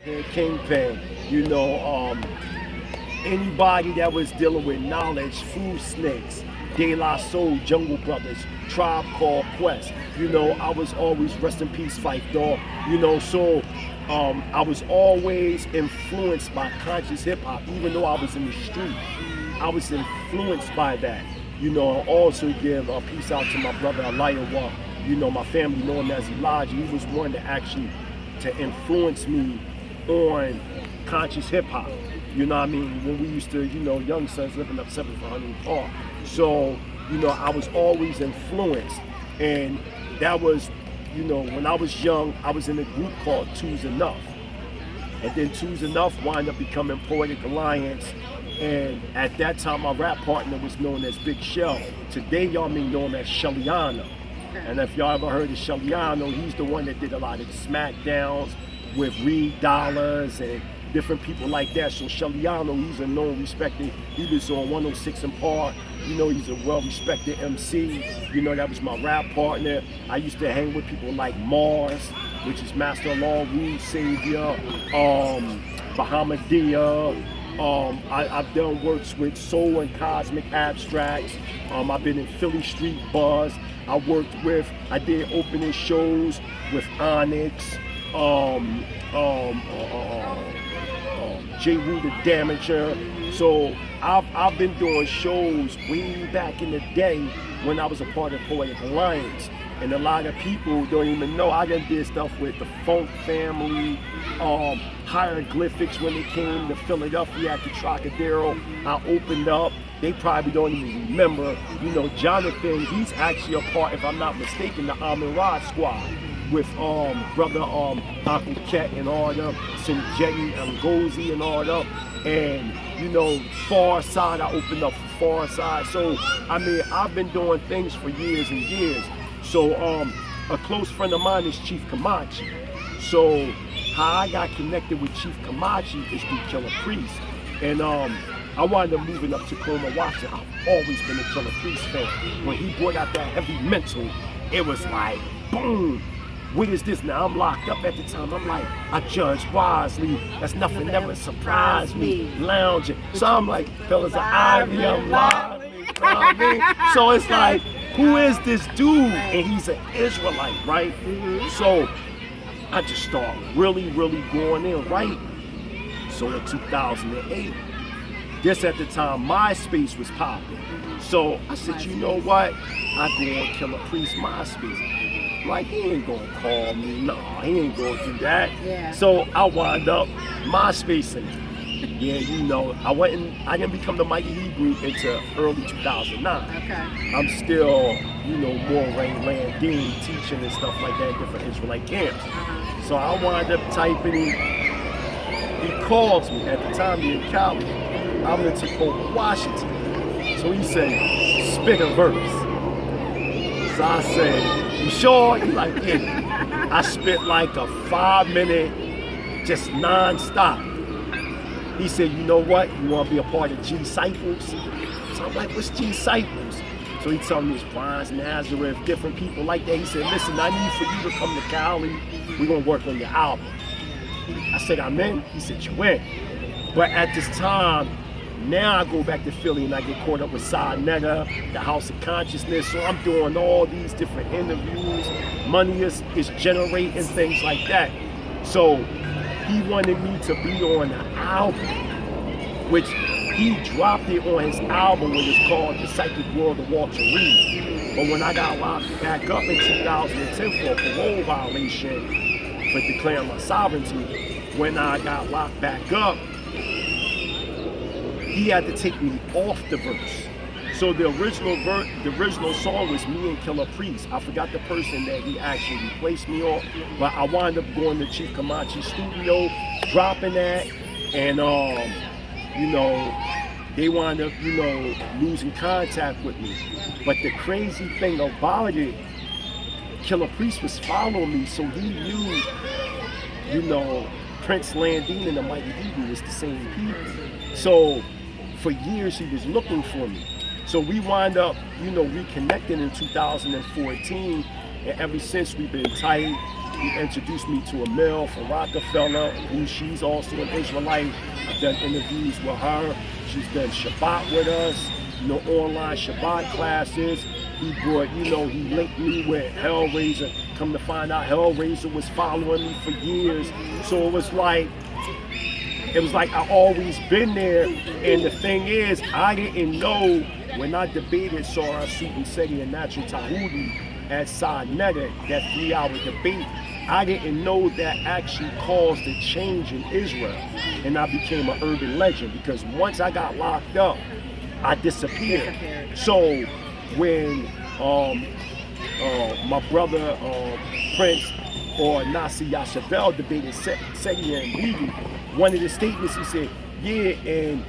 Kingpin, you know, anybody that was dealing with knowledge, Food Snakes, De La Soul, Jungle Brothers, Tribe Called Quest. You know, I was always rest in peace, Fife Dog. You know, so I was always influenced by conscious hip hop, even though I was in the street. I was influenced by that. You know, I also give a peace out to my brother Eliyahu. You know, my family know him as Elijah. He was one that actually to influence me on conscious hip hop. You know what I mean? When we used to, you know, young sons living up 700 Park. So, you know, I was always influenced. And that was, you know, when I was young, I was in a group called Two's Enough. And then Two's Enough wound up becoming Poetic Alliance. And at that time, my rap partner was known as Big Shell. Today, y'all may know him as Shelliano. And if y'all ever heard of Shelliano, he's the one that did a lot of smackdowns with Reed Dollars and different people like that. So Shelliano, he's a known, respected, he was on 106 and Park. You know, he's a well-respected MC. You know, that was my rap partner. I used to hang with people like Mars, which is Master Law, Rude Savior, Bahamadia. I've done works with Soul and Cosmic Abstracts. I've been in Philly Street Buzz. I did opening shows with Onyx, J. Rue the Damager. So I've been doing shows way back in the day when I was a part of Poetic Alliance. And a lot of people don't even know I done did stuff with the Funk Family, Hieroglyphics when they came to Philadelphia at the Trocadero. I opened up. They probably don't even remember. You know, Jonathan, he's actually a part, if I'm not mistaken, the Amin Rod Squad with brother Uncle Ket and all them, Sinjetti and Ngozi and all them. And you know, Far Side, I opened up for Far Side. So I mean, I've been doing things for years and years. So a close friend of mine is Chief Kamachi. So how I got connected with Chief Kamachi is through Killah Priest. And I wound up moving up to Tacoma, Washington. I've always been a Killah Priest fan. When he brought out that Heavy Mental, it was like, boom. What is this now? I'm locked up at the time. I'm like, I judge wisely. That's nothing never surprised me. Lounging. So I'm like, fellas, I'm lively. You know what I mean? So it's like, who is this dude? And he's an Israelite, right? So I just start really going in, right? So in 2008, this at the time, MySpace was popping. So I said, you know what? I go on Killah Priest MySpace. Like, he ain't gonna call me. No, he ain't gonna do that. Yeah. So I wound up MySpacing. Yeah, you know, I didn't become the Mighty Hebrew until early 2009. Okay. I'm still, you know, more Landine teaching and stuff like that in different Israelite camps. So I wound up typing, he calls me at the time he in college. I'm in Tacoma, Washington. So he said, spit a verse. So I said, you sure? He's like, yeah. I spit like a 5-minute, just non-stop. He said, you know what? You want to be a part of G-Cycles? So I'm like, what's G-Cycles? So he told me it's Bronze, Nazareth, different people like that. He said, listen, I need for you to come to Cali. We're going to work on your album. I said, I'm in. He said, you in. But at this time, now I go back to Philly and I get caught up with Sa Netta, the House of Consciousness. So I'm doing all these different interviews. Money is generating, things like that. So he wanted me to be on the album, which he dropped it on his album, which is called The Psychic World of Walter Reed. But when I got locked back up in 2010 for a parole violation for declaring my sovereignty, when I got locked back up, he had to take me off the verse. So the original song was me and Killah Priest. I forgot the person that he actually replaced me on, but I wound up going to Chief Kamachi's studio, dropping that, and you know, they wound up, you know, losing contact with me. But the crazy thing about it, Killah Priest was following me, so he knew, you know, Prince Landine and the Mighty Hebrew was the same people. So for years he was looking for me. So we wind up, you know, reconnecting in 2014, and ever since we've been tight. He introduced me to a mill from Rockefeller, who she's also an Israelite. I've done interviews with her. She's done Shabbat with us, online Shabbat classes. He brought, he linked me with Hellraiser. Come to find out, Hellraiser was following me for years. So it was like I always been there. And the thing is, I didn't know when I debated Sarah Suit Seti and Natural Tahudi at Sinetta, that 3-hour debate. I didn't know that actually caused a change in Israel. And I became an urban legend because once I got locked up, I disappeared. So when my brother Prince or Nasi Yashavel debated Seti and Bibi, one of the statements he said, yeah, and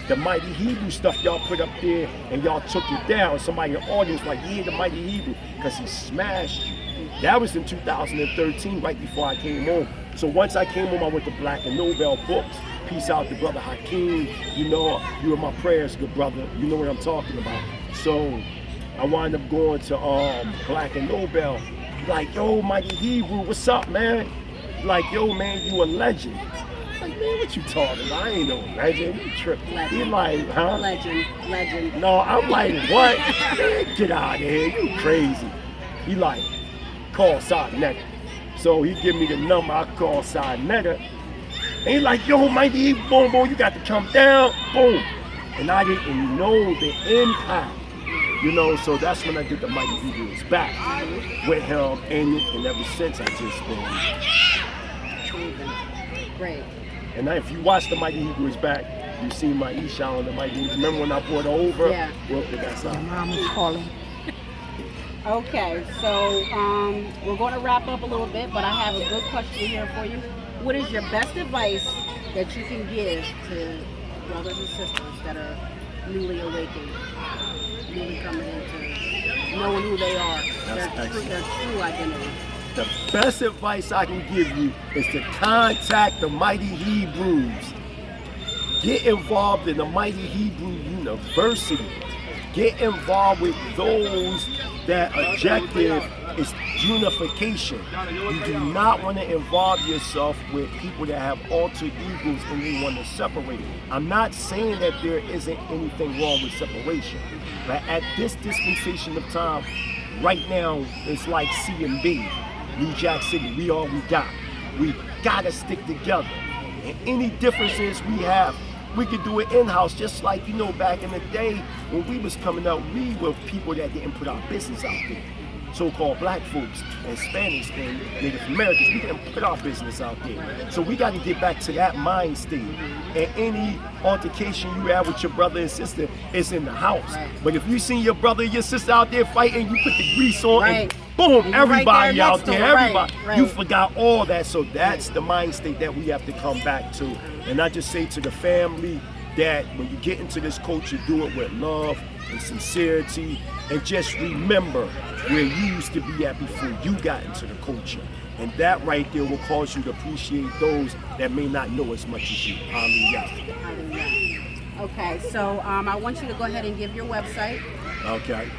the Mighty Hebrew stuff y'all put up there and y'all took it down. Somebody in the audience like, yeah, the Mighty Hebrew, because he smashed you. That was in 2013, right before I came home. So once I came home, I went to Black and Nobel Books. Peace out to Brother Hakeem. You were my prayers, good brother. You know what I'm talking about. So I wound up going to Black and Nobel. Like, yo, Mighty Hebrew, what's up, man? Like, yo, man, you a legend. Like, man, what you talking about? I ain't no legend. You tripping. He like, huh? Legend. No, I'm like, what? Man, get out of here. You crazy. He like, call Sinetta. So he give me the number. I call Sinetta. And he like, yo, Mighty Hebrew, boom, boom, you got to come down. Boom. And I didn't know the impact. So that's when I did the Mighty Hebrew is back with him, and ever since I just been great. And if you watch the Mighty Hebrew is back, you see my Isha on the Mighty Hebrew. Remember when I brought her over? Yeah. Well, that's Your mom is calling. Okay, so we're going to wrap up a little bit, but I have a good question here for you. What is your best advice that you can give to brothers and sisters that are newly awakened, newly coming into knowing who they are, their true identity? The best advice I can give you is to contact the Mighty Hebrews. Get involved in the Mighty Hebrew University. Get involved with those that objective is unification. You do not want to involve yourself with people that have alter egos and they want to separate. I'm not saying that there isn't anything wrong with separation, but at this dispensation of time, right now, it's like C and B, New Jack City, we all we got. We gotta stick together. And any differences we have, we could do it in-house, just like, back in the day when we was coming up, we were people that didn't put our business out there. So-called black folks and Spanish and Native Americans, we didn't put our business out there. So we got to get back to that mind state. And any altercation you have with your brother and sister is in the house. Right. But if you see your brother and your sister out there fighting, you put the grease on and boom, everybody out there, everybody. Right. You forgot all that. So that's the mind state that we have to come back to. And I just say to the family that when you get into this culture, do it with love and sincerity, and just remember where you used to be at before you got into the culture. And that right there will cause you to appreciate those that may not know as much as you. Hallelujah. Okay, so I want you to go ahead and give your website. Okay.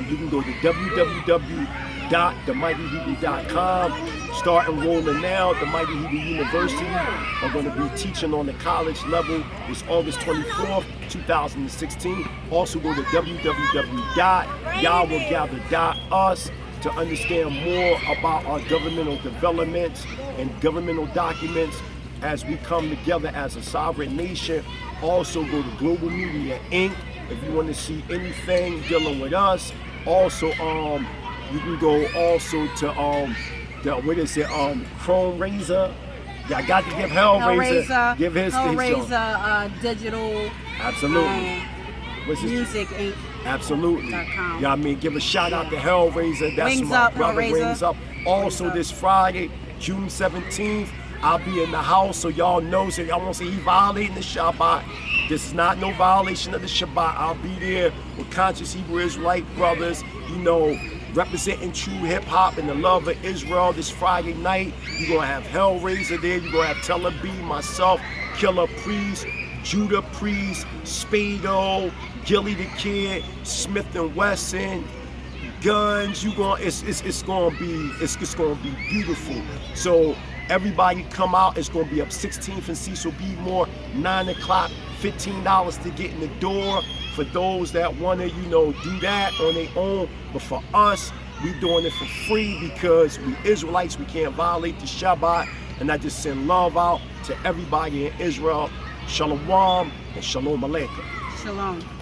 You can go to www.themightyhebrew.com. Start enrolling now. The Mighty Hebrew University are going to be teaching on the college level. It's August 24th, 2016. Also go to www.yahwillgather.us to understand more about our governmental developments and governmental documents as we come together as a sovereign nation. Also go to Global Media Inc. if you want to see anything dealing with us. Also, you can go also to Chrome Razor. Yeah, I got to give Hellraiser. Give his digital. Absolutely. Music Inc. Absolutely. Yeah, I mean, give a shout out to Hellraiser. That's Wings my up, brother. Hellraiser. Wings Up. Also this Friday, June 17th, I'll be in the house, so y'all know. So y'all won't say he violating the Shabbat. This is not no violation of the Shabbat. I'll be there with conscious Hebrew Israelite brothers, representing true hip hop and the love of Israel. This Friday night, you're gonna have Hellraiser there. You're gonna have Teller B, myself, Killah Priest, Judah Priest, Spado, Gilly the Kid, Smith and Wesson, guns. It's gonna be beautiful. So everybody come out. It's gonna be up 16th and Cecil B. Moore, 9 o'clock. $15 to get in the door for those that want to, do that on their own. But for us, we doing it for free because we Israelites. We can't violate the Shabbat. And I just send love out to everybody in Israel. Shalom and shalom aleichem. Shalom.